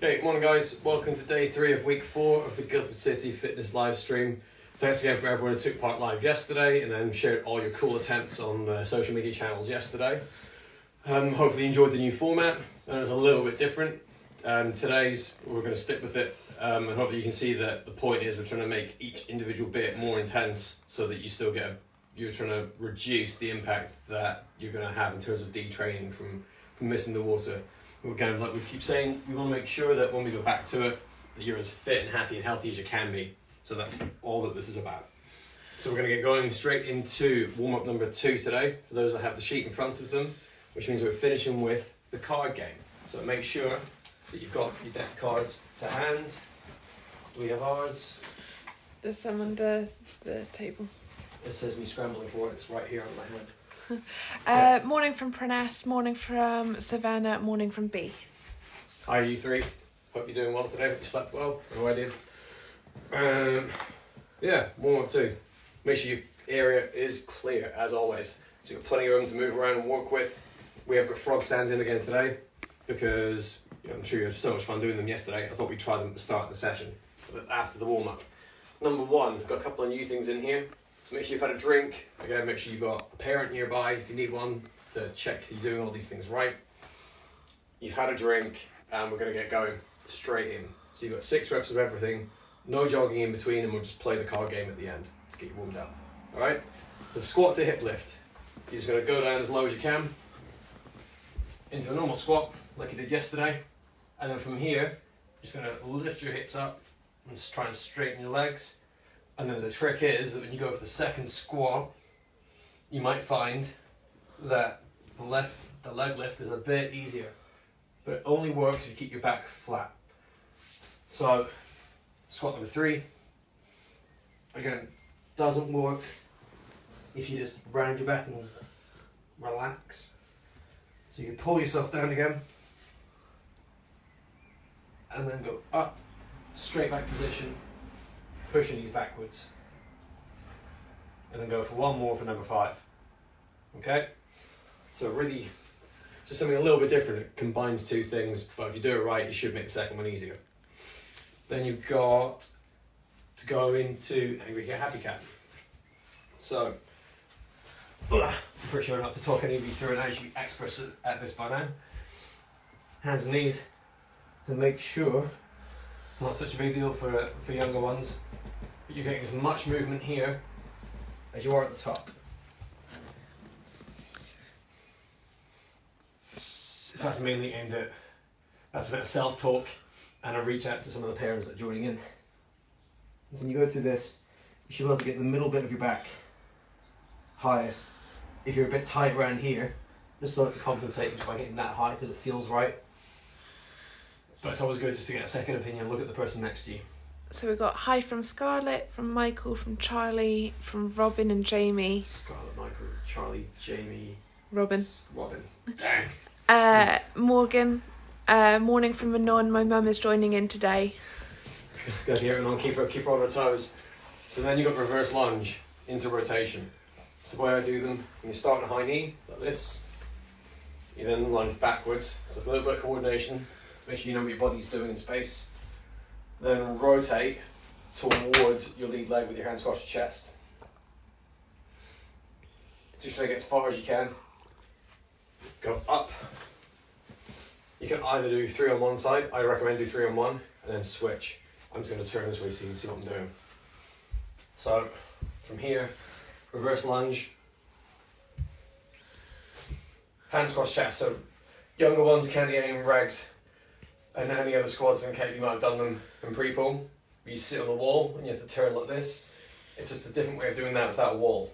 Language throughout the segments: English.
Okay, morning guys, welcome to day 3 of week 4 of the Guildford City Fitness live stream. Thanks again for everyone who took part live yesterday and then shared all your cool attempts on the social media channels yesterday. Hopefully you enjoyed the new format and it's a little bit different. Today's, we're going to stick with it and hopefully you can see that the point is we're trying to make each individual bit more intense so that you still get, you're trying to reduce the impact that you're going to have in terms of detraining from missing the water. Again, like we keep saying, we want to make sure that when we go back to it, that you're as fit and happy and healthy as you can be. So that's all that this is about. So we're going to get going straight into warm-up number 2 today, for those that have the sheet in front of them, which means we're finishing with the card game. So make sure that you've got your deck cards to hand. We have ours. There's some under the table. It says me scrambling for it, it's right here on my hand. Morning from Pruness, morning from Savannah, morning from B. Hi you three, hope you're doing well today, hope you slept well, I know I did. Yeah, warm-up 2. Make sure your area is clear as always. So you've got plenty of room to move around and work with. We have got frog stands in again today because I'm sure you had so much fun doing them yesterday. I thought we'd try them at the start of the session, but after the warm-up. Number 1, got a couple of new things in here. So make sure you've had a drink. Again, make sure you've got a parent nearby if you need one to check you're doing all these things right. You've had a drink and we're going to get going straight in. So you've got 6 reps of everything, no jogging in between, and we'll just play the card game at the end to get you warmed up. Alright? The squat to hip lift. You're just going to go down as low as you can into a normal squat like you did yesterday. And then from here, you're just going to lift your hips up and just try and straighten your legs. And then the trick is that when you go for the second squat, you might find that the leg lift is a bit easier, but it only works if you keep your back flat. So, squat number 3, again, doesn't work if you just round your back and relax. So you can pull yourself down again, and then go up, straight back position, pushing these backwards, and then go for one more for number 5. Okay, so really just something a little bit different. It combines 2 things, but if you do it right you should make the second one easier. Then you've got to go into angry cat, happy cat. So I'm pretty sure enough to talk any of you through it as you experts at this by now. Hands and knees, and make sure it's not such a big deal for younger ones. But you're getting as much movement here as you are at the top. So that's mainly aimed at, that's a bit of self-talk, and I reach out to some of the parents that are joining in. So when you go through this, you should be able to get the middle bit of your back highest. If you're a bit tight around here, just start to compensate just by getting that high because it feels right. But it's always good just to get a second opinion, look at the person next to you. So we've got hi from Scarlett, from Michael, from Charlie, from Robin and Jamie. Scarlett, Michael, Charlie, Jamie. Robin. Dang. Morgan, morning from Manon, my mum is joining in today. Good to hear it on, keep her on her toes. So then you've got reverse lunge into rotation. So the way I do them, when you start on a high knee, like this, you then lunge backwards. So a little bit of coordination, make sure you know what your body's doing in space. Then rotate towards your lead leg with your hands across your chest. Just try to get as far as you can. Go up. You can either do 3 on one side, I recommend do 3 on one, and then switch. I'm just going to turn this way so you can see what I'm doing. So, from here, reverse lunge. Hands across chest, so younger ones can't get any regs. And any other squads in Cape, you might have done them in pre-pull, where you sit on the wall and you have to turn like this. It's just a different way of doing that without a wall.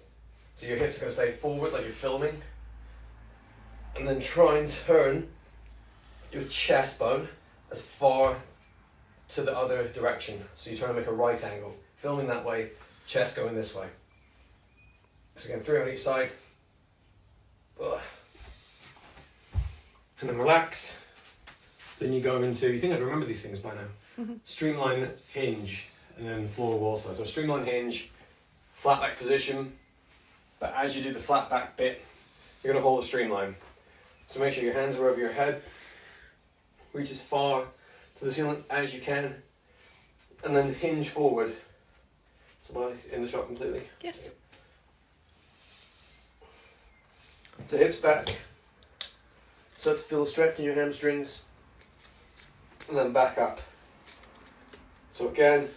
So your hips are going to stay forward like you're filming, and then try and turn your chest bone as far to the other direction. So you're trying to make a right angle, filming that way, chest going this way. So again, 3 on each side. And then relax. Then you go into, you think I'd remember these things by now. Streamline hinge, and then floor wall side. So streamline hinge, flat back position, but as you do the flat back bit, you're going to hold a streamline. So make sure your hands are over your head, reach as far to to the ceiling as you can, and then hinge forward. So am I in the shot completely? Yes. So hips back. Start to feel the stretch in your hamstrings, and then back up. So again,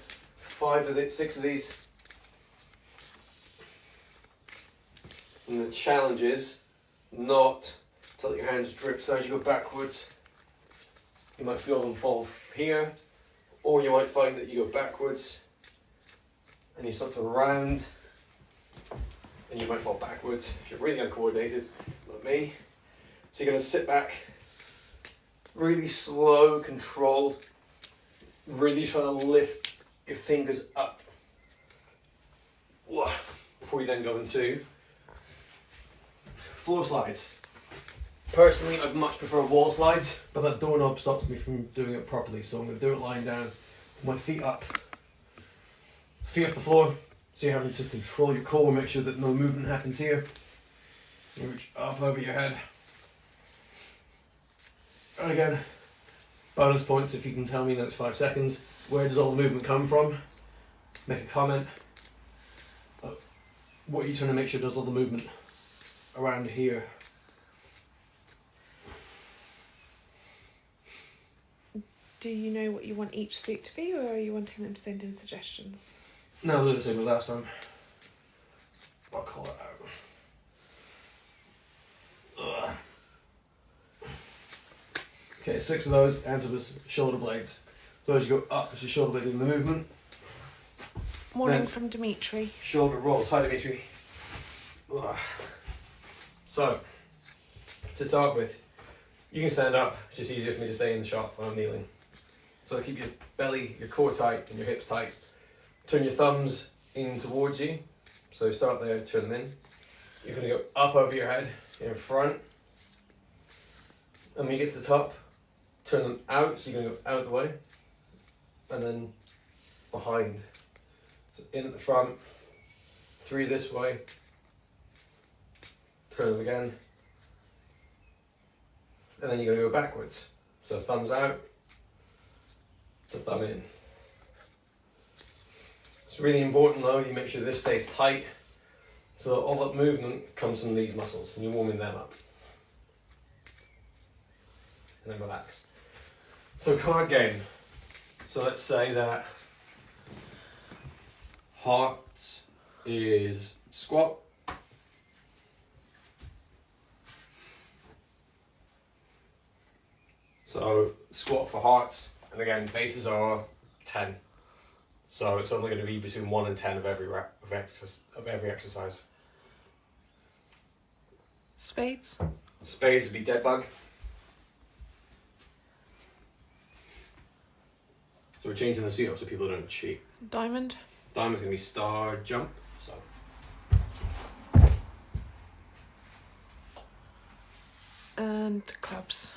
6 of these. And the challenge is not to let your hands drip. So as you go backwards, you might feel them fall here, or you might find that you go backwards and you start to round, and you might fall backwards if you're really uncoordinated, like me. So you're going to sit back, really slow, controlled, really trying to lift your fingers up before you then go into floor slides. Personally, I'd much prefer wall slides, but that doorknob stops me from doing it properly, so I'm going to do it lying down, my feet up. So feet off the floor, so you're having to control your core, make sure that no movement happens here. You reach up over your head. And again, bonus points if you can tell me in the next 5 seconds, where does all the movement come from? Make a comment. What are you trying to make sure does all the movement around here? Do you know what you want each suit to be, or are you wanting them to send in suggestions? No, I'll do the same as last time. I'll call it out. Ugh. Okay, 6 of those, ends up as shoulder blades. So as you go up, it's your shoulder blade in the movement. Morning Then from Dimitri. Shoulder rolls. Hi, Dimitri. Ugh. So, to start with, you can stand up. It's just easier for me to stay in the shot when I'm kneeling. So keep your belly, your core tight and your hips tight. Turn your thumbs in towards you. So start there, turn them in. You're going to go up over your head, in front. And when you get to the top, turn them out, so you're going to go out of the way. And then behind. So in at the front, 3 this way. Turn them again. And then you're going to go backwards. So thumbs out, to thumb in. It's really important though, you make sure this stays tight, so that all that movement comes from these muscles, and you're warming them up. And then relax. So card game. So let's say that hearts is squat. So squat for hearts, and again bases are 10. So it's only going to be between 1 and 10 of every exercise. Spades. Spades would be dead bug. So we're changing the seat up so people don't cheat. Diamond. Diamond's going to be star jump. So And clubs.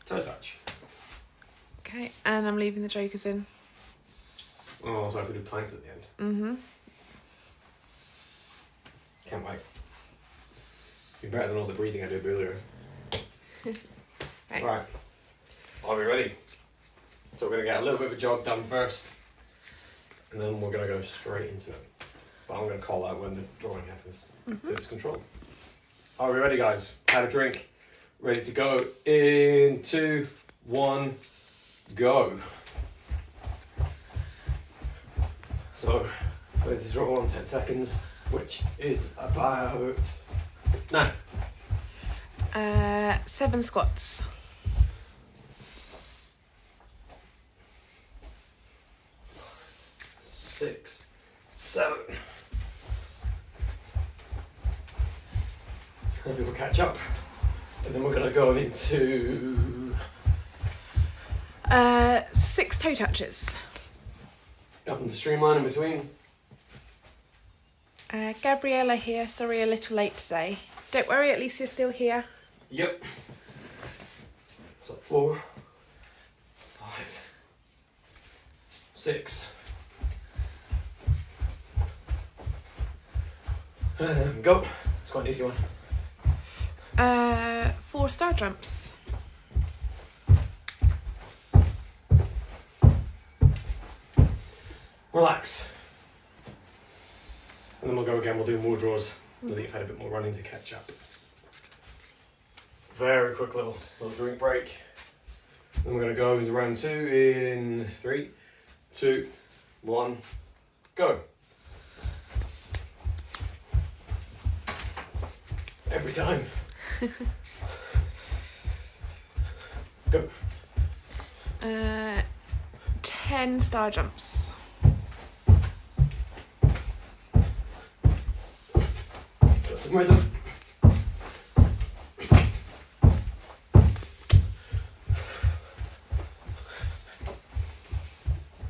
toe touch. Okay, and I'm leaving the jokers in. Oh, so I have to do planks at the end. Mm-hmm. Can't wait. Be better than all the breathing I did earlier. Right. Are we ready? So we're going to get a little bit of a jog done first, and then we're going to go straight into it. But I'm going to call out when the drawing happens. Mm-hmm. So it's controlled. Are we ready, guys? Had a drink. Ready to go. In 2, 1, go. So, ready to draw on 10 seconds, which is about now. 7 squats. 6, 7. Let people catch up, and then we're going to go into 6 toe touches. up into streamline in between. Gabriella here, sorry a little late today. Don't worry, at least you're still here. Yep. So 4, 5, 6. Go. It's quite an easy one. 4 star jumps. relax. And then we'll go again, we'll do more draws. Now that you've had a bit more running to catch up. Very quick little drink break. Then we're going to go into round 2 in 3, 2, 1, go. Every time. Go. 10 star jumps. Got some rhythm.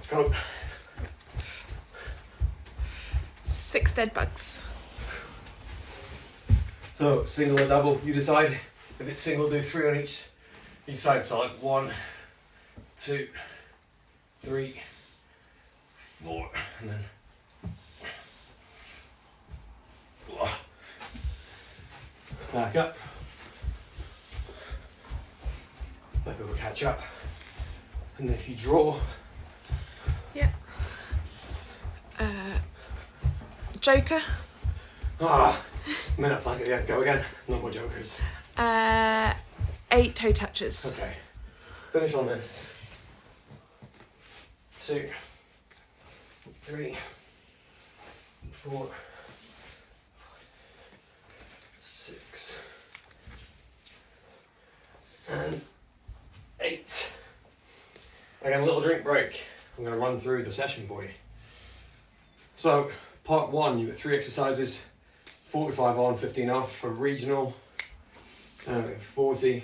Go. 6 dead bugs. So single or double, you decide. If it's single, do 3 on each side. So like 1, 2, 3, 4, and then back up. Let people catch up. And then if you draw, Yeah. Joker. minute plank it, yeah, go again. No more jokers. 8 toe touches. Okay. Finish on this. 2, 3, 4, 6, and 8. Again, a little drink break. I'm going to run through the session for you. So, part 1, you've got 3 exercises, 45 on, 15 off for regional, 40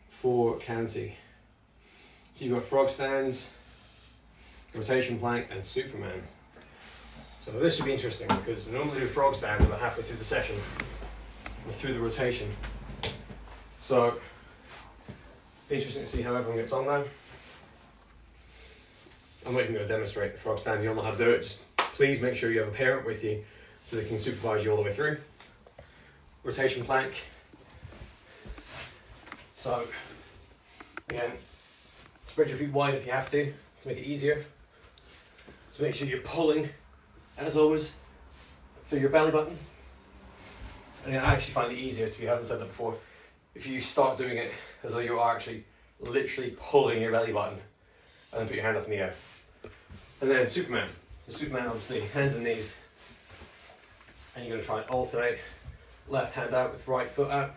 for county. So you've got frog stands, rotation plank, and Superman. So this should be interesting because we normally do frog stands about halfway through the session or through the rotation. So interesting to see how everyone gets on now. I'm not even going to demonstrate the frog stand. You'll know how to do it. Just please make sure you have a parent with you so they can supervise you all the way through. Rotation plank. So again, spread your feet wide if you have to make it easier. So make sure you're pulling, as always, through your belly button. And I actually find it easiest, if you haven't said that before, if you start doing it as though you are actually literally pulling your belly button and then put your hand up in the air. And then Superman. So Superman, obviously, hands and knees. And you're going to try and alternate left hand out with right foot out.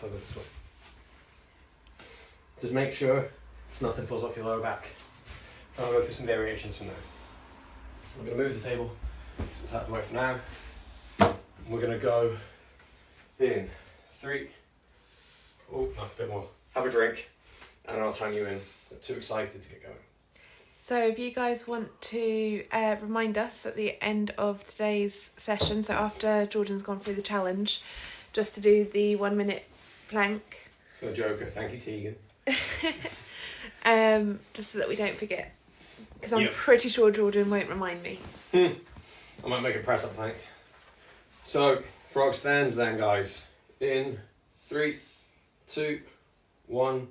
So I'll go this way. Just make sure nothing falls off your lower back. And I'll go through some variations from there. We're going to move the table so it's out of the way for now. And we're going to go in 3. Oh, no, a bit more. Have a drink, and I'll time you in. I'm too excited to get going. So if you guys want to remind us at the end of today's session, so after Jordan's gone through the challenge, just to do the 1 minute plank. For the Joker, thank you, Tegan. Just so that we don't forget. Because I'm pretty sure Jordan won't remind me. I might make a press up plank. So, frog stands then, guys. In 3, 2, 1,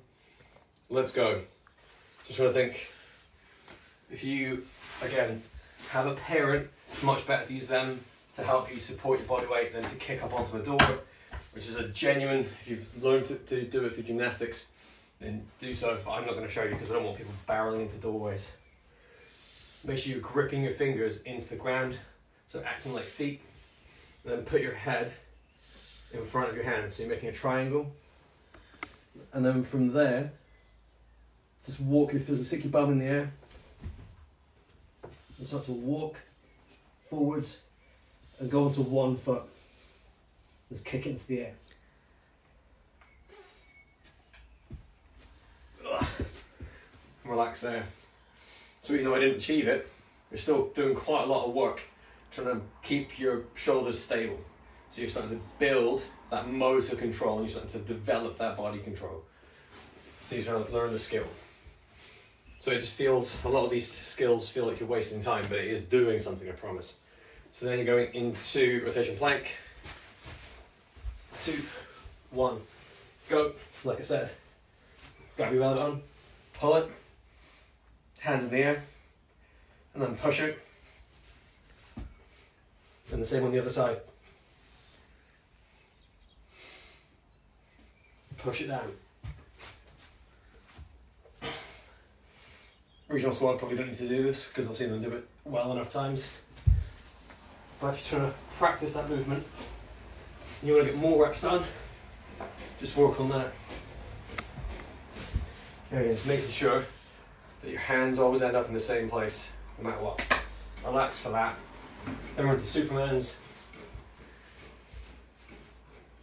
let's go. Just trying to think. If you, again, have a parent, it's much better to use them to help you support your body weight than to kick up onto a door, which is a genuine, if you've learned to do it through gymnastics, then do so, but I'm not going to show you because I don't want people barreling into doorways. Make sure you're gripping your fingers into the ground, so acting like feet, and then put your head in front of your hand, so you're making a triangle, and then from there, just walk your fist, stick your bum in the air, and start to walk forwards and go onto one foot. Just kick it into the air. Relax there. So even though I didn't achieve it, you're still doing quite a lot of work trying to keep your shoulders stable. So you're starting to build that motor control and you're starting to develop that body control. So you're trying to learn the skill. So it just feels, a lot of these skills feel like you're wasting time, but it is doing something, I promise. So then you're going into rotation plank. 2, 1, go. Like I said, grab your belly button, pull it, hand in the air, and then push it. And the same on the other side. Push it down. Regional squad probably don't need to do this because I've seen them do it well enough times. But if you're trying to practice that movement, and you want to get more reps done, just work on that. And just making sure that your hands always end up in the same place, no matter what. Relax for that. Then we're into Supermans.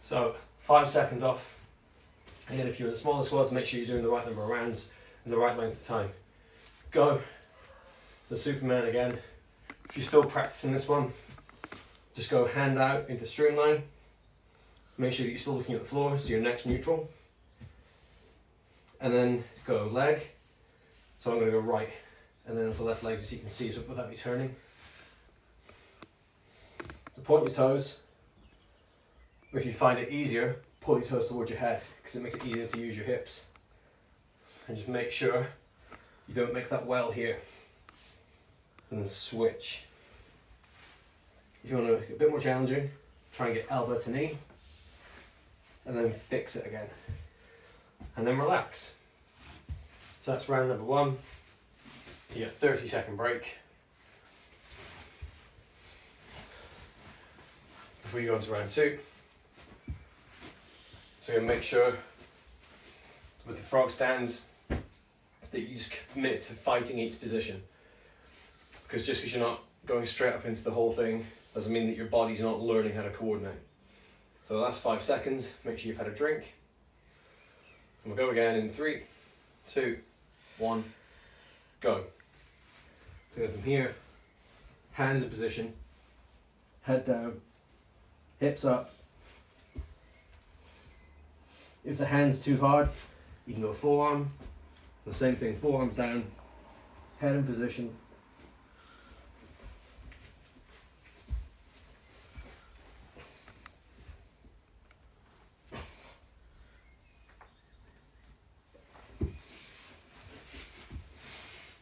So 5 seconds off. Again, if you're in the smaller squads, make sure you're doing the right number of rounds and the right length of time. Go. The Superman again. If you're still practicing this one, just go hand out into streamline. Make sure that you're still looking at the floor, so your neck's neutral. And then go leg. So I'm going to go right, and then with the left leg, so you can see it without me turning. So point your toes. Or if you find it easier, pull your toes towards your head, because it makes it easier to use your hips. And just make sure you don't make that well here. And then switch. If you want to make it a bit more challenging, try and get elbow to knee. And then fix it again. And then relax. So that's round number 1. You get a 30-second break. Before you go into round 2. So you're going to make sure with the frog stands that you just commit to fighting each position. Because just because you're not going straight up into the whole thing doesn't mean that your body's not learning how to coordinate. For the last 5 seconds, make sure you've had a drink. And we'll go again in 3, 2, 1, go. So go from here, hands in position, head down, hips up. If the hand's too hard, you can go forearm. The same thing, forearms down, head in position.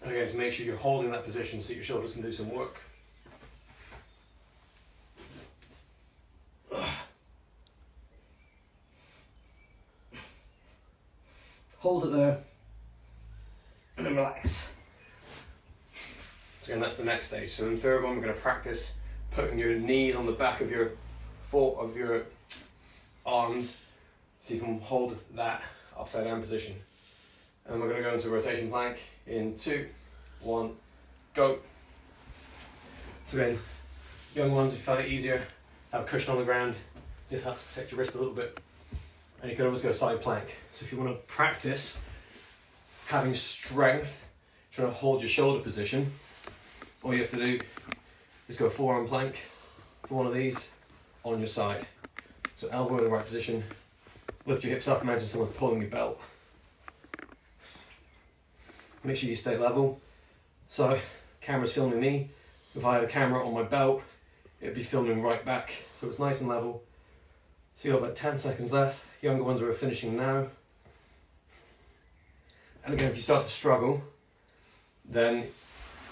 And again, to make sure you're holding that position so your shoulders can do some work. Hold it there, and then relax. So again, that's the next stage. So in the third one, we're going to practice putting your knees on the back of your arms, so you can hold that upside down position. And we're going to go into a rotation plank in 2, 1, go. So again, young ones, if you find it easier, have a cushion on the ground. It helps protect your wrist a little bit. And you can always go side plank. So if you want to practice having strength, trying to hold your shoulder position, all you have to do is go forearm plank for one of these on your side. So elbow in the right position, lift your hips up, imagine someone's pulling your belt. Make sure you stay level. So camera's filming me. If I had a camera on my belt, it'd be filming right back. So it's nice and level. So you've got about 10 seconds left. Younger ones are finishing now. And again, if you start to struggle, then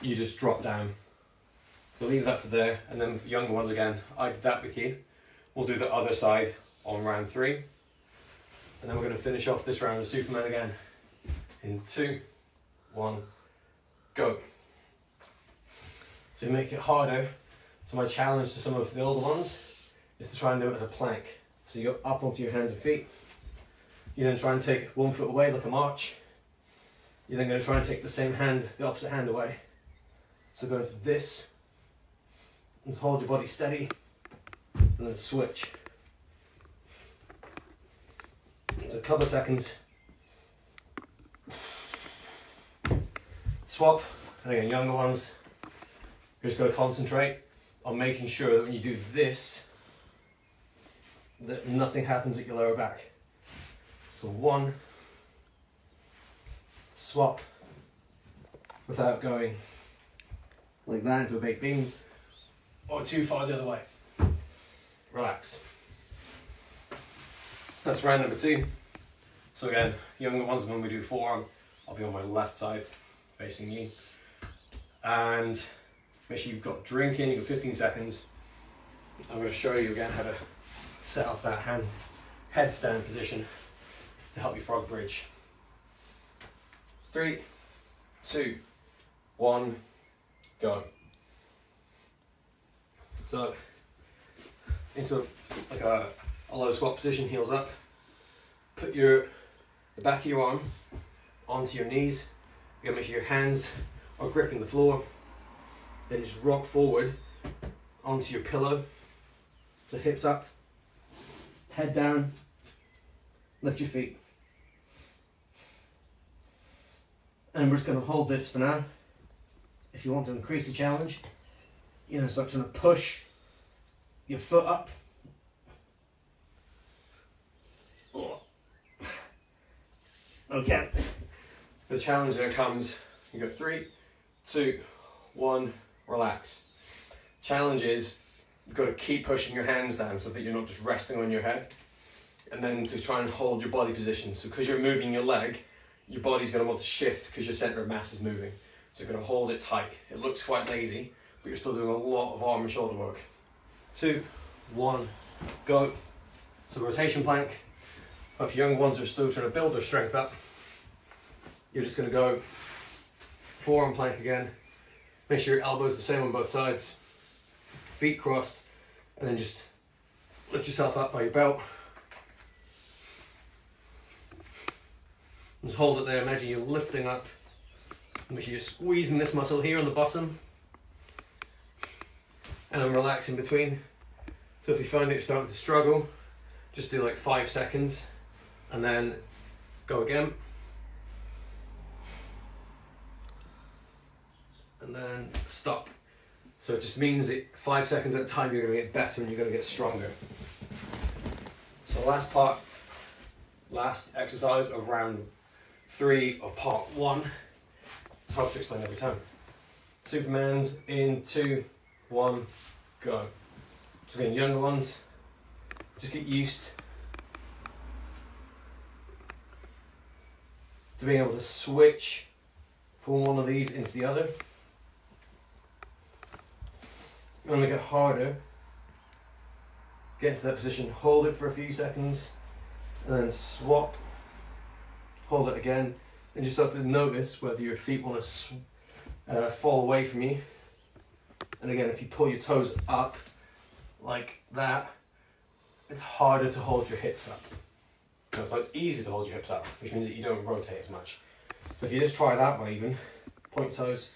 you just drop down. So leave that for there. And then for younger ones again, I did that with you. We'll do the other side on round 3. And then we're going to finish off this round of Superman again in 2, 1, go. So make it harder. So my challenge to some of the older ones is to try and do it as a plank. So you go up onto your hands and feet. You then try and take 1 foot away like a march. You're then going to try and take the same hand, the opposite hand away. So go into this and hold your body steady and then switch. So a couple of seconds. Swap. And again, younger ones, you're just going to concentrate on making sure that when you do this, that nothing happens at your lower back. So 1, swap without going like that into a baked bean, or too far the other way. Relax. That's round number 2. So again, younger ones, when we do forearm, I'll be on my left side, facing you. And make sure you've got drink in, you've got 15 seconds. I'm going to show you again how to set up that headstand position to help you frog bridge. 3, 2, 1, go. So into a low squat position, heels up. Put the back of your arm onto your knees. You gotta make sure your hands are gripping the floor. Then just rock forward onto your pillow. So hips up, head down, lift your feet. And we're just going to hold this for now. If you want to increase the challenge, start trying to push your foot up. Okay. The challenge there comes, you go 3, 2, 1, relax. Challenge is, you've got to keep pushing your hands down so that you're not just resting on your head. And then to try and hold your body position. So because you're moving your leg, your body's going to want to shift because your centre of mass is moving. So you're going to hold it tight. It looks quite lazy, but you're still doing a lot of arm and shoulder work. 2, 1, go. So rotation plank. If young ones are still trying to build their strength up, you're just going to go forearm plank again. Make sure your elbows the same on both sides. Feet crossed, and then just lift yourself up by your belt. Just hold it there. Imagine you're lifting up. Make sure you're squeezing this muscle here on the bottom, and then relax in between. So if you find that you're starting to struggle, just do like 5 seconds, and then go again. And then stop. So it just means that 5 seconds at a time you're going to get better and you're going to get stronger. So last exercise of round 3 of part 1. It's hard to explain every time. Superman's in 2, 1, go. So again, younger ones, just get used to being able to switch from one of these into the other. And make it harder. Get into that position, hold it for a few seconds, and then swap. Hold it again, and just start to notice whether your feet want to fall away from you. And again, if you pull your toes up like that, it's harder to hold your hips up. So it's easy to hold your hips up, which means that you don't rotate as much. So if you just try that way even, point toes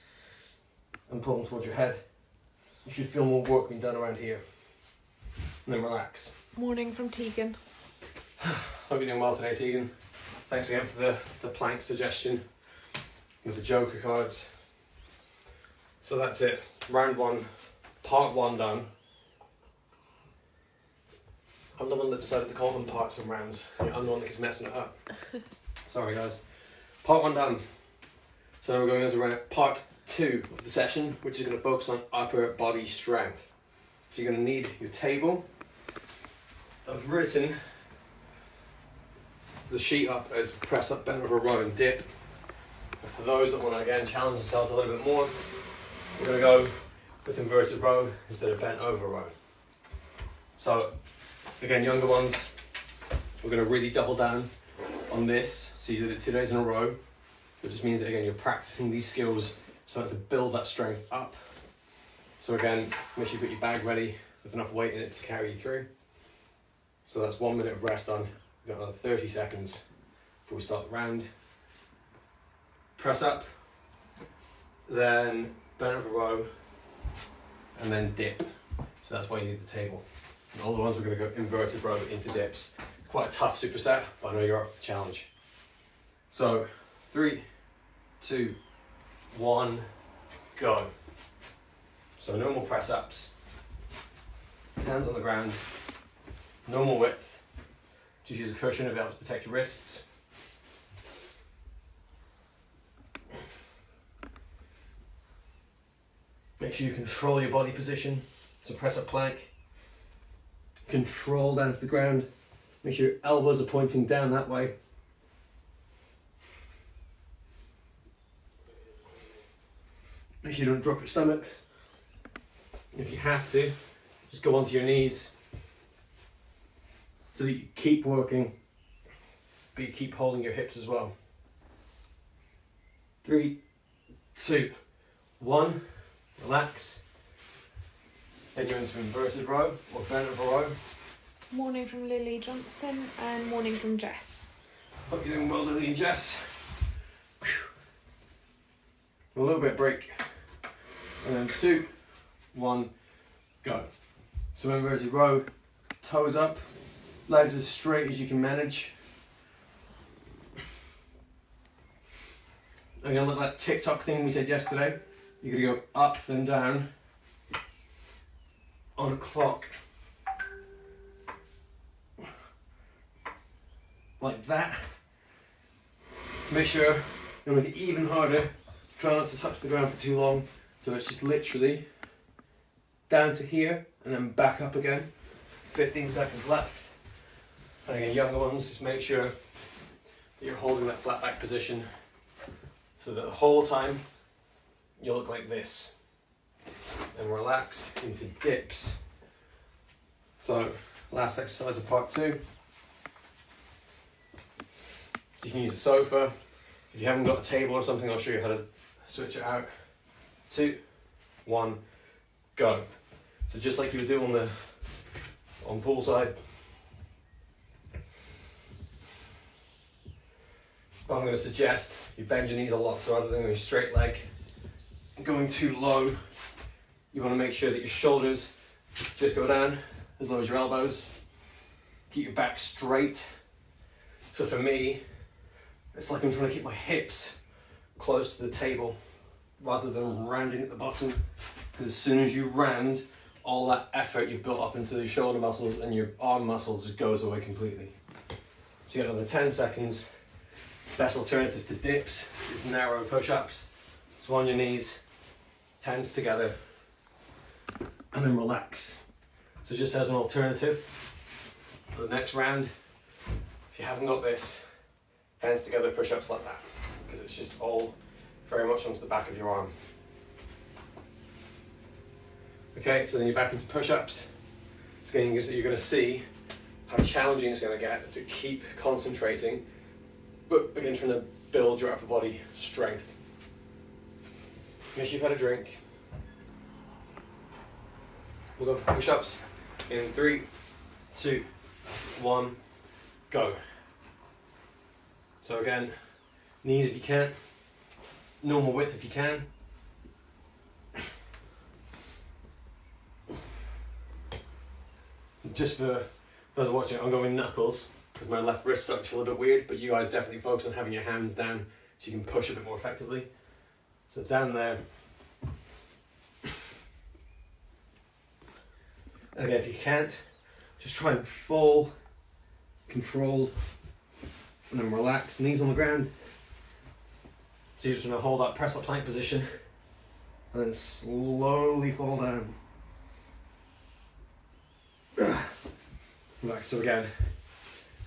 and pull them towards your head, you should feel more work being done around here. And then relax. Morning from Tegan. Hope you're doing well today, Tegan. Thanks again for the plank suggestion with the Joker cards. So that's it. Round 1, part 1 done. I'm the one that decided to call them parts and rounds. I'm the one that keeps messing it up. Sorry guys. Part 1 done. So we're going into part 2 of the session, which is going to focus on upper body strength. So you're going to need your table. I've written the sheet up as press up, bend over, row and dip. But for those that want to again challenge themselves a little bit more, we're going to go with inverted row instead of bent over row. So again, younger ones, we're going to really double down on this. So you did it 2 days in a row. It just means that again you're practicing these skills, starting to build that strength up. So again, make sure you put your bag ready with enough weight in it to carry you through. So that's 1 minute of rest done. We've got another 30 seconds before we start the round. Press up, then bend over row, and then dip. So that's why you need the table. And all the ones we're going to go inverted row into dips. Quite a tough superset, but I know you're up for the challenge. So 3, 2, 1, go. So normal press ups, hands on the ground, normal width. Just use a cushion to be able to protect your wrists. Make sure you control your body position. So press up plank. Control down to the ground. Make sure your elbows are pointing down that way. Make sure you don't drop your stomachs. If you have to, just go onto your knees so that you keep working, but you keep holding your hips as well. 3, 2, 1, relax. Then you're into inverted row or bent over row. Morning from Lily Johnson and morning from Jess. Hope you're doing well, Lily and Jess. A little bit of break. And then 2, 1, go. So inverted row, toes up, legs as straight as you can manage. Again, like that TikTok thing we said yesterday, you're going to go up then down on a clock. Like that. Make sure you make it even harder. Try not to touch the ground for too long. So it's just literally down to here and then back up again. 15 seconds left. And again, younger ones, just make sure that you're holding that flat back position so that the whole time you look like this. And relax into dips. So, last exercise of part 2. So you can use a sofa. If you haven't got a table or something, I'll show you how to switch it out. 2, 1, go. So just like you would do on poolside. But I'm going to suggest you bend your knees a lot, so rather than going straight leg and going too low, you want to make sure that your shoulders just go down as low as your elbows. Keep your back straight. So for me, it's like I'm trying to keep my hips close to the table rather than rounding at the bottom, because as soon as you round, all that effort you've built up into the shoulder muscles and your arm muscles just goes away completely. So you got another 10 seconds. Best alternative to dips is narrow push-ups. So on your knees, hands together, and then relax. So just as an alternative for the next round, if you haven't got this, hands together push-ups like that, because it's just all very much onto the back of your arm. Okay, so then you're back into push-ups. So again, you're going to see how challenging it's going to get to keep concentrating, but again, trying to build your upper body strength. Make sure you've had a drink. We'll go for push-ups in 3, 2, 1, go. So again, knees if you can, normal width if you can. Just for those watching, I'm going knuckles because my left wrist starts to feel a bit weird, but you guys definitely focus on having your hands down so you can push a bit more effectively. So down there. And again, if you can't, just try and fall, controlled, and then relax, knees on the ground. So you're just going to hold that press up plank position and then slowly fall down. Relax. So again,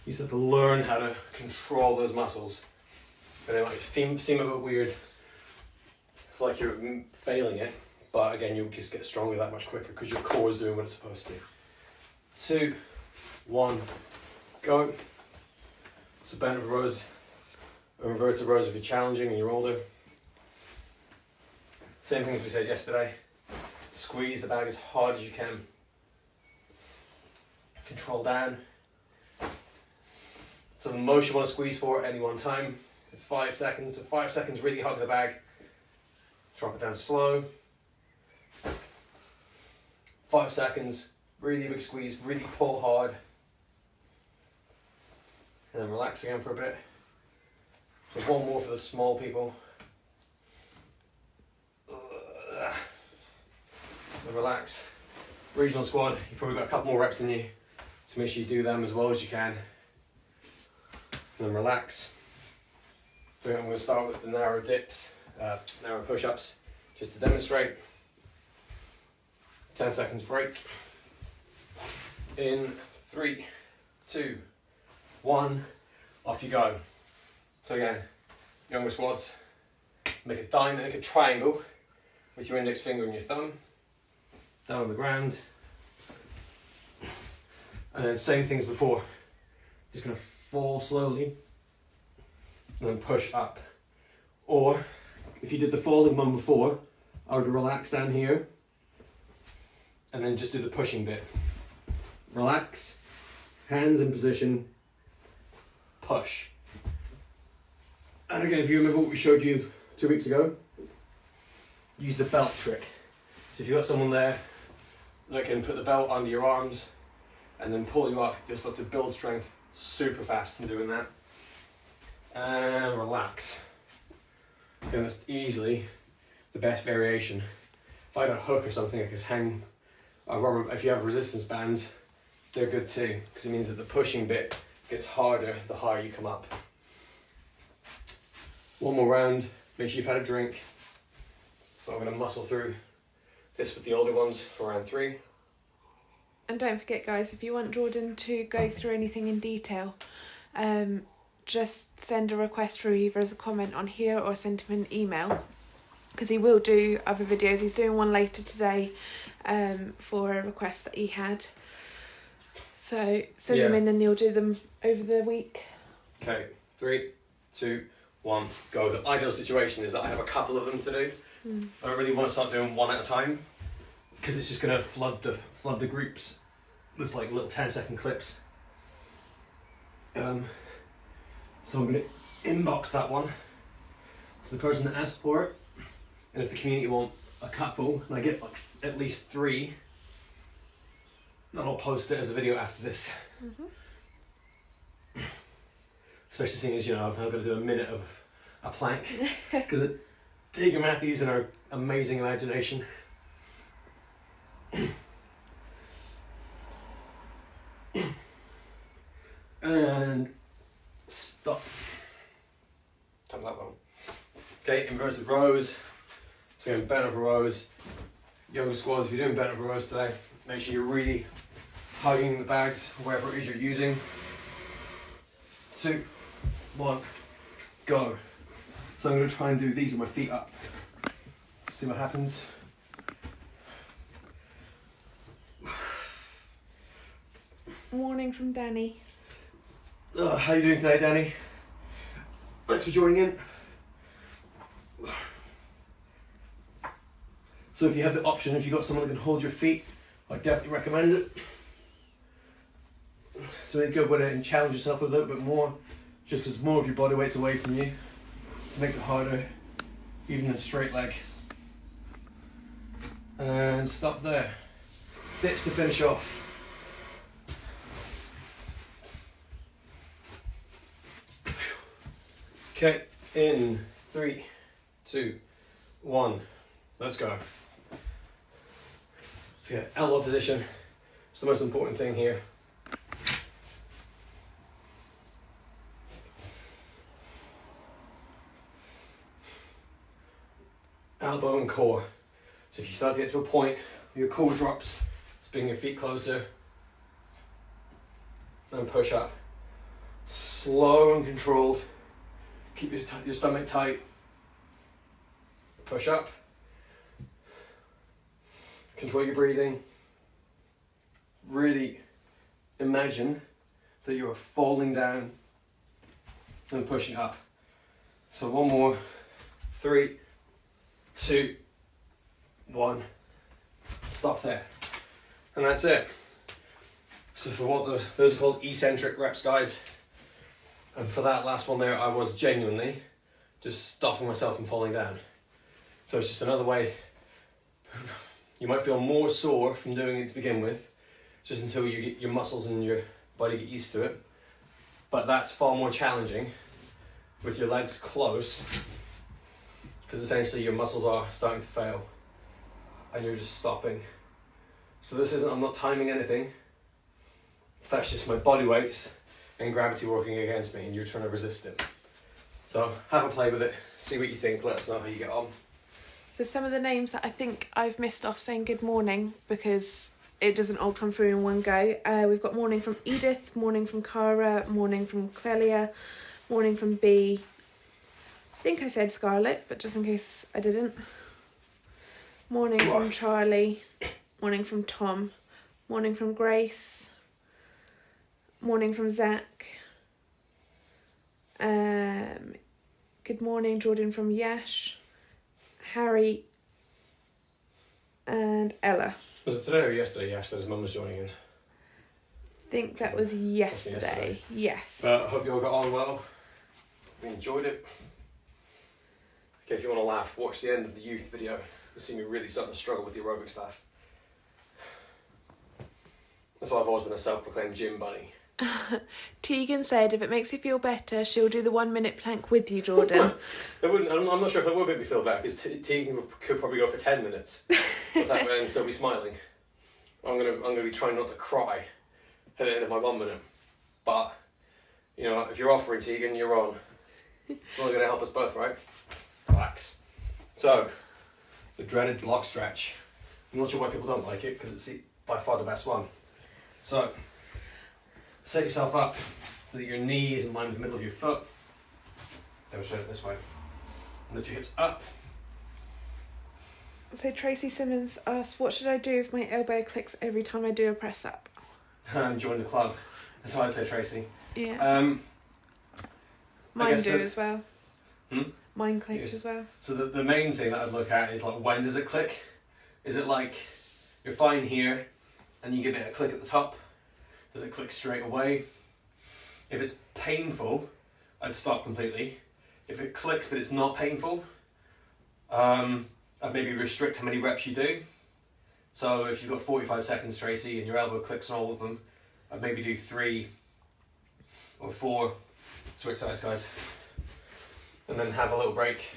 you just have to learn how to control those muscles. And it might seem a bit weird, like you're failing it, but again, you'll just get stronger that much quicker because your core is doing what it's supposed to. 2, 1, go. So bent over rows, or inverted rows if you're challenging and you're older. Same thing as we said yesterday. Squeeze the bag as hard as you can. Control down. So the most you want to squeeze for at any one time is 5 seconds. So 5 seconds, really hug the bag. Drop it down slow. 5 seconds, really big squeeze, really pull hard. And then relax again for a bit. So one more for the small people. And relax. Regional squad, you've probably got a couple more reps in you, so make sure you do them as well as you can. And then relax. So I'm going to start with the narrow dips, narrow push-ups, just to demonstrate. 10 seconds break. In 3, 2, 1, off you go. So again, younger squads, make a triangle with your index finger and your thumb, down on the ground. And then same things before. Just gonna fall slowly and then push up. Or if you did the falling one before, I would relax down here and then just do the pushing bit. Relax, hands in position, push. And again, if you remember what we showed you 2 weeks ago, use the belt trick. So if you've got someone there that can put the belt under your arms and then pull you up, you'll start to build strength super fast in doing that. And relax. And that's easily the best variation. If I had a hook or something, I could hang a rubber. If you have resistance bands, they're good too, because it means that the pushing bit gets harder the higher you come up. One more round, make sure you've had a drink. So I'm going to muscle through this with the older ones for round 3. And don't forget, guys, if you want Jordan to go through anything in detail, just send a request through either as a comment on here or send him an email, because he will do other videos. He's doing one later today for a request that he had. So send them in and he'll do them over the week. Okay, 3, 2, 1, go. The ideal situation is that I have a couple of them to do. I don't really want to start doing one at a time, because it's just going to flood the groups with like little 10-second clips. So I'm going to inbox that one to the person that asked for it, and if the community want a couple and I get like at least 3, then I'll post it as a video after this. Especially seeing as, you know, I'm going to do a minute of a plank, because Digger Matthews and our amazing imagination. And stop. Time that one. Okay, inverted rows. So again, bent over rows. Yoga squats, if you're doing bent over rows today, make sure you're really hugging the bags, wherever it is you're using. 2, 1, go. So I'm going to try and do these with my feet up. Let's see what happens. Morning from Danny. How you doing today, Danny? Thanks for joining in. So if you have the option, if you've got someone that can hold your feet, I definitely recommend it. So really go with it and challenge yourself a little bit more, just because more of your body weight's away from you. It makes it harder, even in a straight leg. And stop there. Dips to finish off. Okay, in 3, 2, 1, let's go. So yeah, elbow position, it's the most important thing here. Elbow and core. So if you start to get to a point where your core drops, just bring your feet closer and push up. Slow and controlled. Keep your stomach tight. Push up. Control your breathing. Really imagine that you are falling down and pushing up. So one more. 3, 2, 1. Stop there. And that's it. So for what those are called eccentric reps, guys. And for that last one there, I was genuinely just stopping myself from falling down. So it's just another way. You might feel more sore from doing it to begin with, just until you get your muscles and your body get used to it. But that's far more challenging with your legs close, because essentially your muscles are starting to fail and you're just stopping. So this isn't, I'm not timing anything. That's just my body weight and gravity working against me, and you're trying to resist it. So have a play with it, see what you think, let us know how you get on. So some of the names that I think I've missed off saying good morning, because it doesn't all come through in one go. We've got morning from Edith, morning from Cara, morning from Clelia, morning from B. I think I said Scarlett, but just in case I didn't. Morning from Charlie. Morning from Tom. Morning from Grace. Morning from Zach. Good morning, Jordan from Yash. Harry. And Ella. Was it today or yesterday? Yash said his mum was joining in. I think that was yesterday. Yes. But I hope you all got on well. We enjoyed it. Okay, if you want to laugh, watch the end of the youth video. You'll see me really starting to struggle with the aerobic stuff. That's why I've always been a self-proclaimed gym bunny. Tegan said if it makes you feel better, she'll do the 1 minute plank with you, Jordan. It wouldn't. I'm not sure if it would make me feel better because Tegan could probably go for 10 minutes. But that way, and still be smiling. I'm gonna be trying not to cry at the end of my 1 minute. But you know, if you're offering, Tegan, you're on. It's only gonna help us both, right? Relax. So, the dreaded block stretch. I'm not sure why people don't like it because it's by far the best one. So, set yourself up so that your knee is in line with the middle of your foot. Demonstrate it this way. Lift your hips up. So Tracy Simmons asked, what should I do if my elbow clicks every time I do a press up? Join the club. That's what I'd say, Tracy. Yeah. Mine do that, as well. Mine clicks as well. So the main thing that I'd look at is like, when does it click? Is it like you're fine here and you give it a click at the top? Does it click straight away? If it's painful, I'd stop completely. If it clicks but it's not painful, I'd maybe restrict how many reps you do. So if you've got 45 seconds, Tracy, and your elbow clicks on all of them, I'd maybe do 3 or 4. Switch sides, guys. And then have a little break.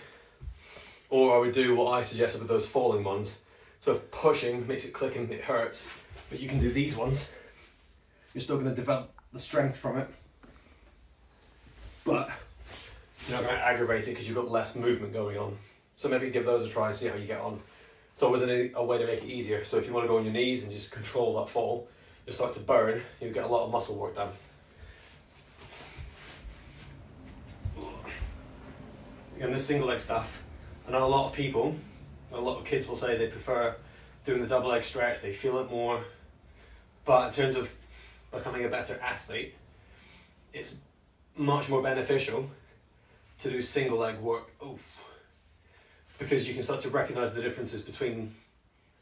Or I would do what I suggested with those falling ones. So if pushing makes it click and it hurts, but you can do these ones. You're still going to develop the strength from it. But you're not going to aggravate it because you've got less movement going on. So maybe give those a try and see how you get on. It's always a way to make it easier. So if you want to go on your knees and just control that fall, you'll start to burn, you'll get a lot of muscle work done. Again, this single leg stuff, I know a lot of people, a lot of kids will say they prefer doing the double leg stretch, they feel it more. But in terms of becoming a better athlete, it's much more beneficial to do single leg work. Oof. Because you can start to recognise the differences between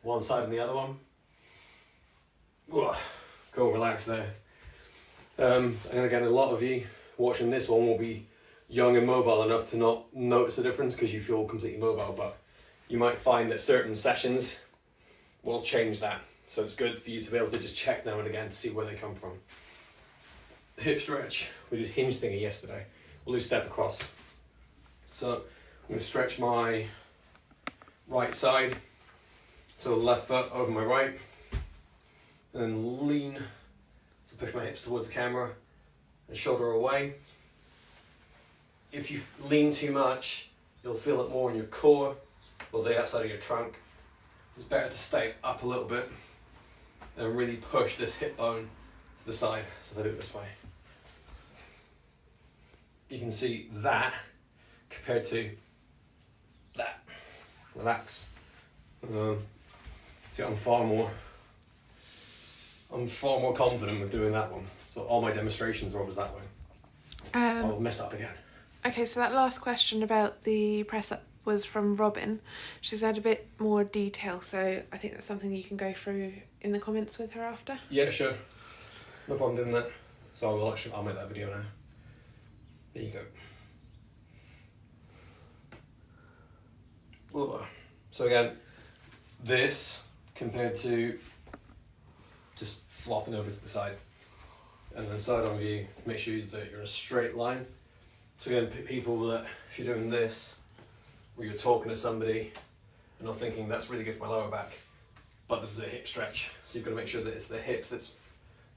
one side and the other one. Ugh. Go relax there. And again, a lot of you watching this one will be young and mobile enough to not notice the difference because you feel completely mobile, but you might find that certain sessions will change that. So it's good for you to be able to just check now and again to see where they come from. The hip stretch, we did hinge thingy yesterday. We'll do step across. So I'm going to stretch my right side, so left foot over my right, and then lean to push my hips towards the camera and shoulder away. If you lean too much, you'll feel it more in your core or the outside of your trunk. It's better to stay up a little bit and really push this hip bone to the side. So I do it this way. You can see that compared to that. Relax. See, I'm far more confident with doing that one. So all my demonstrations are always that way. I'll mess up again. Okay, so that last question about the press up was from Robin. She's had a bit more detail, so I think that's something you can go through in the comments with her after. Yeah, sure. No problem doing that. So I'll make that video now. There you go. So again, this compared to just flopping over to the side. And then side on view, make sure that you're in a straight line. So again, people that, if you're doing this, where you're talking to somebody, and not thinking that's really good for my lower back, but this is a hip stretch. So you've got to make sure that it's the hip that's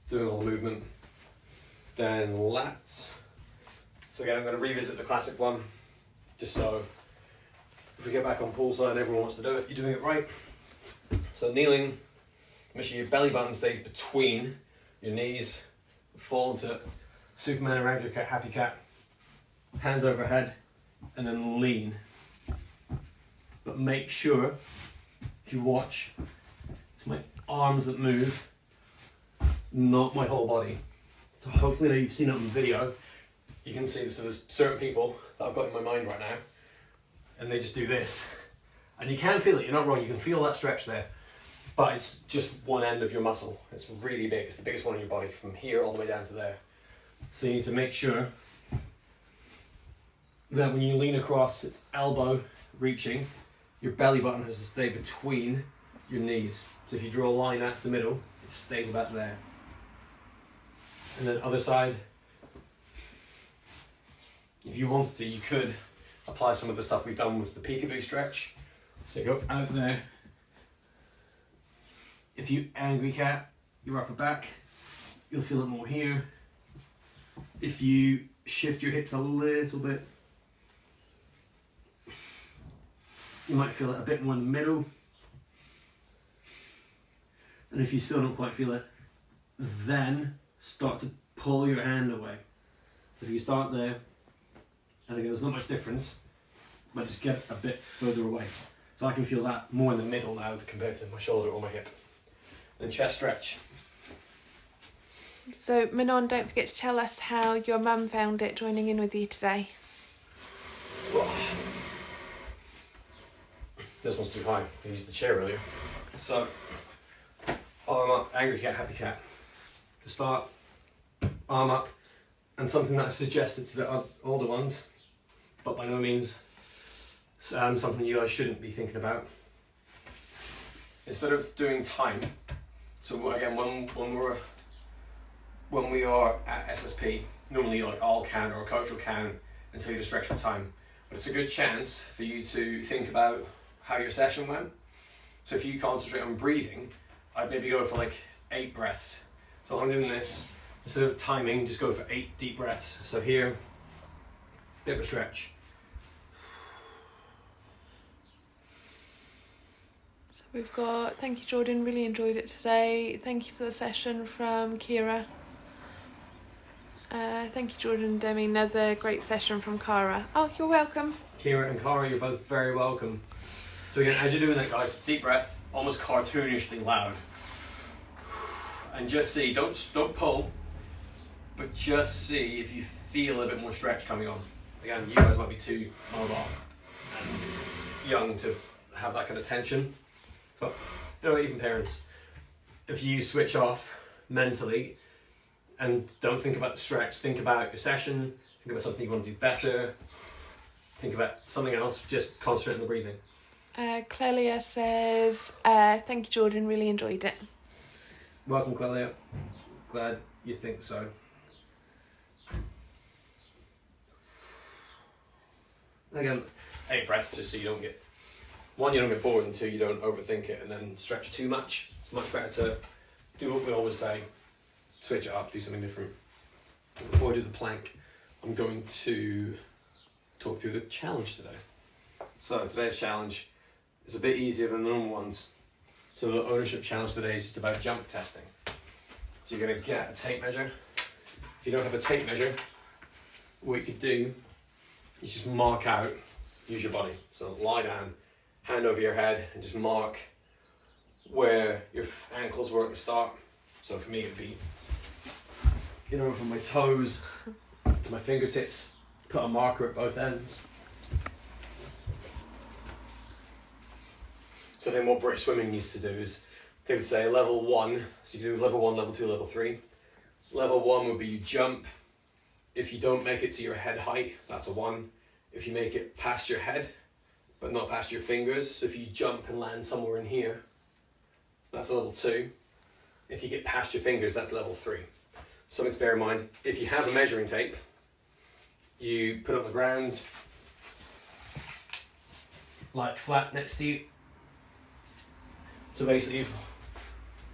doing all the movement. Then lats. So again, I'm going to revisit the classic one, just so if we get back on poolside and everyone wants to do it, you're doing it right. So kneeling, make sure your belly button stays between your knees, fall into Superman around your cat, happy cat, hands overhead, and then lean. But make sure if you watch, it's my arms that move, not my whole body. So hopefully now you've seen it on the video, you can see this. So there's certain people that I've got in my mind right now, and they just do this. And you can feel it, you're not wrong, you can feel that stretch there. But it's just one end of your muscle. It's really big, it's the biggest one in your body, from here all the way down to there. So you need to make sure that when you lean across, it's elbow reaching, your belly button has to stay between your knees. So if you draw a line out to the middle, it stays about there. And then other side, if you wanted to, you could apply some of the stuff we've done with the peekaboo stretch. So you go out there. If you angry cat your upper back, you'll feel it more here. If you shift your hips a little bit, you might feel it a bit more in the middle. And if you still don't quite feel it, then start to pull your hand away. So if you start there, and again there's not much difference, but just get a bit further away. So I can feel that more in the middle now compared to my shoulder or my hip. Then chest stretch. So Manon, don't forget to tell us how your mum found it joining in with you today. This one's too high. I used the chair earlier. So, arm up, angry cat, happy cat. To start, arm up, and something that I suggested to the older ones, but by no means something you guys shouldn't be thinking about. Instead of doing time, so again, when we are at SSP, normally like I'll can or a coach will can and tell you to stretch for time. But it's a good chance for you to think about how your session went. So if you concentrate on breathing, I'd maybe go for like 8 breaths. So I'm doing this, instead of timing, just go for 8 deep breaths. So here, bit of a stretch. So we've got, thank you Jordan, really enjoyed it today. Thank you for the session from Kira. Thank you Jordan and Demi, another great session from Cara. Oh, you're welcome. Kira and Cara, you're both very welcome. So again, as you're doing that guys, deep breath, almost cartoonishly loud. And just see, don't pull, but just see if you feel a bit more stretch coming on. Again, you guys might be too mobile and young to have that kind of tension. But you know, even parents, if you switch off mentally and don't think about the stretch, think about your session, think about something you want to do better, think about something else, just concentrate on the breathing. Clelia says, thank you Jordan, really enjoyed it. Welcome Clelia, glad you think so. Again, 8 breaths just so you don't get, 1, you don't get bored, and 2, you don't overthink it and then stretch too much. It's much better to do what we always say, switch it up, do something different. Before I do the plank, I'm going to talk through the challenge today. So today's challenge is a bit easier than the normal ones. So the ownership challenge today is just about jump testing. So you're going to get a tape measure. If you don't have a tape measure, what you could do is just mark out, use your body. So lie down, hand over your head, and just mark where your ankles were at the start. So for me it'd be, you know, from my toes to my fingertips, put a marker at both ends. So then what British swimming used to do is they would say level 1, so you do level 1, level 2, level 3. Level 1 would be you jump. If you don't make it to your head height, that's a 1. If you make it past your head, but not past your fingers, so if you jump and land somewhere in here, that's a level 2. If you get past your fingers, that's level 3. Something to bear in mind, if you have a measuring tape, you put it on the ground, like flat next to you. So basically,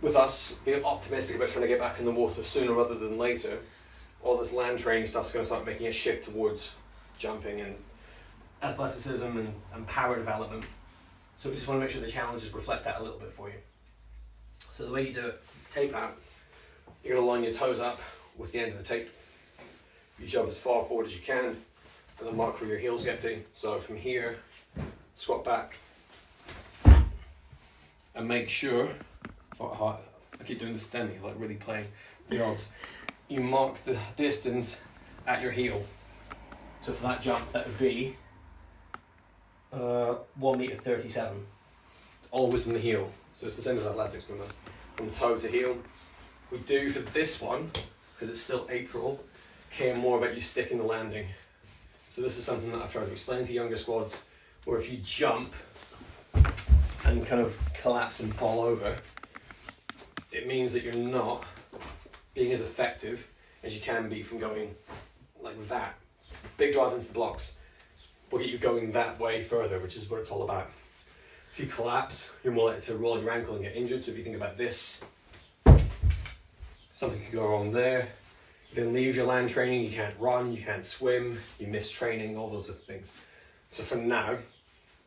with us being optimistic about trying to get back in the water sooner rather than later, all this land training stuff is going to start making a shift towards jumping and athleticism and power development. So we just want to make sure the challenges reflect that a little bit for you. So the way you do it, tape out, you're going to line your toes up with the end of the tape. You jump as far forward as you can, and then mark where your heels get to. So from here, squat back, and make sure, I keep doing this demi, like really playing the odds, you mark the distance at your heel. So for that jump, that would be 1 meter 37, always from the heel. So it's the same as athletics, remember, from toe to heel. We do for this one, because it's still April, care more about you sticking the landing. So this is something that I've tried to explain to younger squads, where if you jump and kind of collapse and fall over, it means that you're not being as effective as you can be from going like that. Big drive into the blocks will get you going that way further, which is what it's all about. If you collapse, you're more likely to roll your ankle and get injured. So if you think about this, something could go wrong there. You then leave your land training, you can't run, you can't swim, you miss training, all those other things. So for now,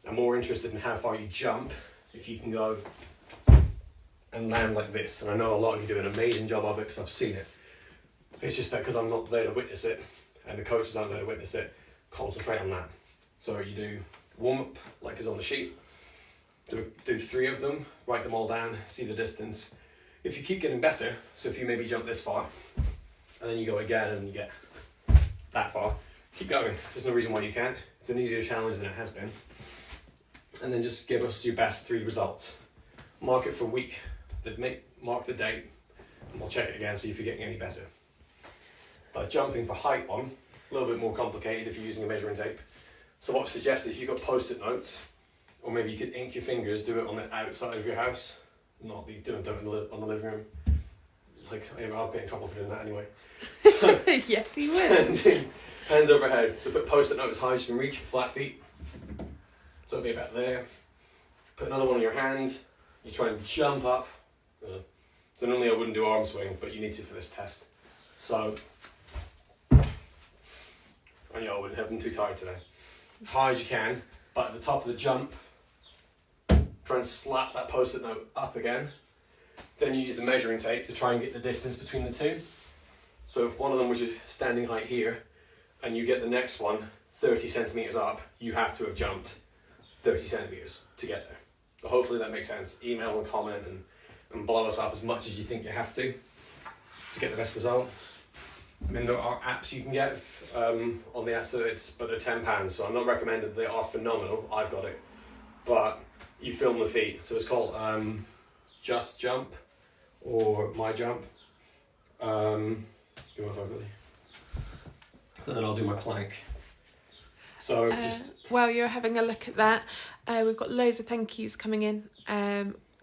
I'm more interested in how far you jump, if you can go and land like this. And I know a lot of you do an amazing job of it because I've seen it. It's just that because I'm not there to witness it, and the coaches aren't there to witness it, concentrate on that. So you do warm up like is on the sheet, do 3 of them, write them all down, see the distance. If you keep getting better, so if you maybe jump this far, and then you go again and you get that far, keep going. There's no reason why you can't. It's an easier challenge than it has been. And then just give us your best 3 results. Mark it for week, mark the date, and we'll check it again, see if you're getting any better. But jumping for height one, a little bit more complicated if you're using a measuring tape. So what I've suggested, if you've got post-it notes, or maybe you could ink your fingers, do it on the outside of your house, not be doing it on the living room. Like, I'll get in trouble for doing that anyway. So, yes, you would. Hands overhead. So put post-it note as high as you can reach, flat feet. So it'll be about there. Put another one on your hand. You try and jump up. So normally I wouldn't do arm swing, but you need to for this test. So, I wouldn't have them too tired today. High as you can, but at the top of the jump, try and slap that post-it note up again. Then you use the measuring tape to try and get the distance between the 2. So if one of them was your standing height here, and you get the next one 30 centimeters up, you have to have jumped 30 centimeters to get there. So hopefully that makes sense. Email and comment and blow us up as much as you think you have to get the best result. I mean, there are apps you can get on the apps, but they're £10, so I'm not recommended. They are phenomenal. I've got it, but you film the feet. So it's called Just Jump or My Jump. You want to really? So then I'll do my plank. So while you're having a look at that, we've got loads of thank yous coming in.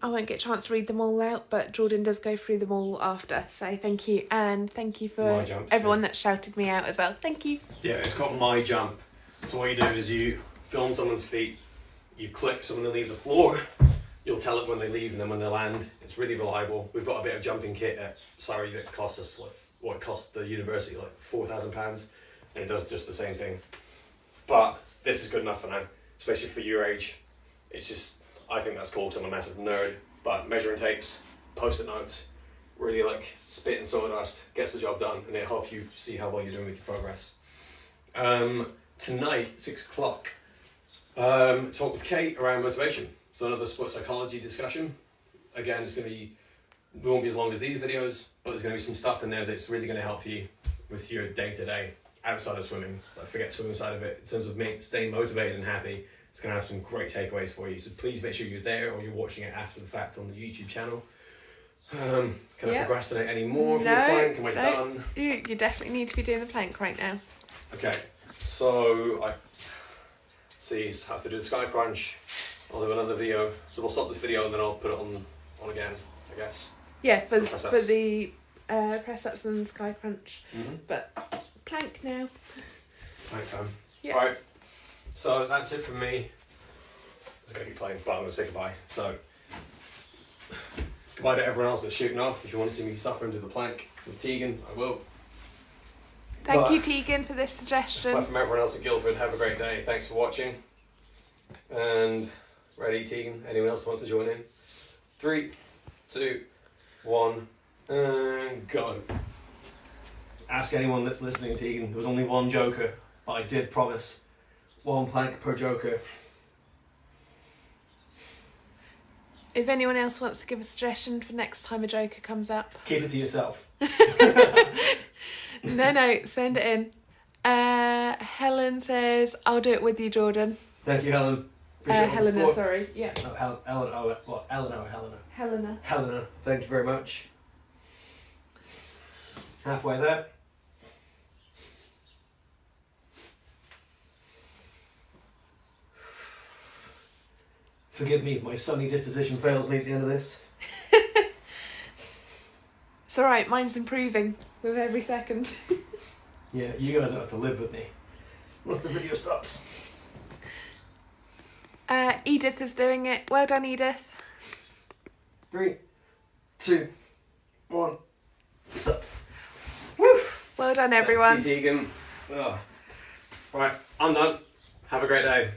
I won't get a chance to read them all out, but Jordan does go through them all after. So thank you, and thank you for everyone that shouted me out as well. Thank you. Yeah, it's called My Jump. So what you do is you film someone's feet, you click, so when they leave the floor, you'll tell it when they leave and then when they land. It's really reliable. We've got a bit of jumping kit at Surrey that costs us what it cost the university, like £4,000, and it does just the same thing. But this is good enough for now, especially for your age. It's just, I think that's cool because I'm a massive nerd, but measuring tapes, post-it notes, really like spit and sawdust, gets the job done, and it helps you see how well you're doing with your progress. Tonight, 6 o'clock, talk with Kate around motivation. So another sports psychology discussion. Again, it's going to be, it won't be as long as these videos, but there's going to be some stuff in there that's really going to help you with your day-to-day outside of swimming. Like, forget swimming side of it. In terms of staying motivated and happy, it's going to have some great takeaways for you. So please make sure you're there or you're watching it after the fact on the YouTube channel. Can I procrastinate any more for the plank? Am I done? You definitely need to be doing the plank right now. Okay, so I have to do the sky crunch. I'll do another video. So we'll stop this video and then I'll put it on again, I guess. Yeah, for the press-ups and sky crunch. Mm-hmm. But plank now. Plank time. Yep. Alright, so that's it from me. I was going to keep playing, but I'm going to say goodbye. So, goodbye to everyone else that's shooting off. If you want to see me suffer and do the plank with Tegan, I will. Thank you, Tegan, for this suggestion. Bye from everyone else at Guildford. Have a great day. Thanks for watching. And ready, Tegan? Anyone else wants to join in? 3, 2, 1, and go. Ask anyone that's listening, Tegan. There was only one joker, but I did promise 1 plank per joker. If anyone else wants to give a suggestion for next time a joker comes up. Keep it to yourself. No, send it in. Helen says, I'll do it with you, Jordan. Thank you, Helen. Appreciate all the Helena, support. sorry. Yeah. Oh, Eleanor or Helena? Helena. Helena, thank you very much. Halfway there. Forgive me if my sunny disposition fails me at the end of this. It's alright, mine's improving with every second. Yeah, you guys don't have to live with me once the video stops. Edith is doing it. Well done, Edith. 3, 2, 1, stop. Woo! Well done, everyone. Easy, Egan. Oh. Right, I'm done. Have a great day.